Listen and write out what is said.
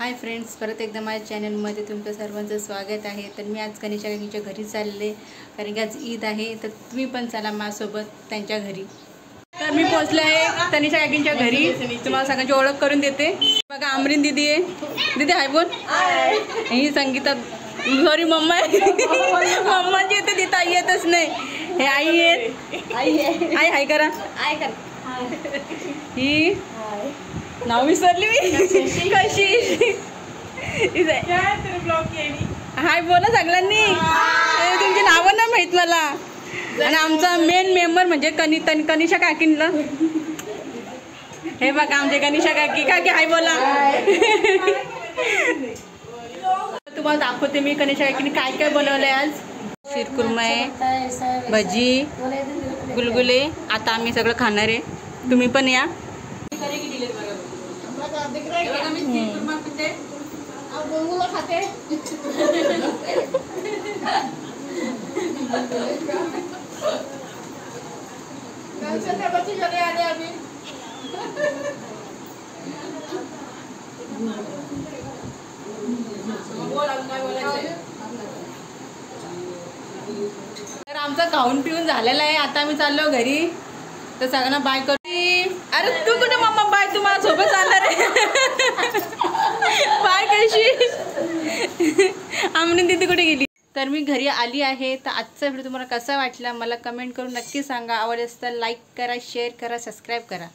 Hi friends, परत एकदा माझ्या चॅनलमध्ये तुमचं सर्वांचं स्वागत आहे। तर मी आज कनिषा काकींच्या घरी चालले, कारण की आज ईद आहे। तर तुम्ही पण चला माझ्यासोबत त्यांच्या घरी। तर मी पोहोचले आहे कनिषा काकींच्या घरी। तुम्हाला सगळ्यांची ओळख करून देते। बघा, आमरीन दीदी आहे। दीदी हाय बोल। ही संगीता सॉरी मम्मा आहे। मम्माची येते, ती ताई येतच नाही। हे आई आहेत। आई हाय करा। ही नाव विसरली मी। कशी हाय बोला सगळ्यांनी। तुमची नावं नाही माहित मला। आणि आमचा मेन मेंबर म्हणजे कनिषा काकींना। हे बघा आमचे कनिषा काकी। काकी हाय बोला। तुम्हाला दाखवते मी कनिषा काकीने काय काय बनवलंय आज। शिरकुर्मा आहे, भजी, गुलगुले। आता आम्ही सगळं खाणार आहे, तुम्ही पण या। खाते तर आमचा खाऊन पिऊन झालेला आहे। आता आम्ही चाललो घरी। तर सगळ्यांना बाय करू। अरे तू कुठे मम्मा? बाय, तू मला सोबत चालणार आहे। बाय कशी? आमने दीदी कुठे गेली? तर मी घरी आली आहे। तर आजचा व्हिडिओ तुम्हाला कसा वाटला मला कमेंट करून नक्की सांगा। आवडत असेल तर लाईक करा, शेअर करा, सबस्क्राईब करा।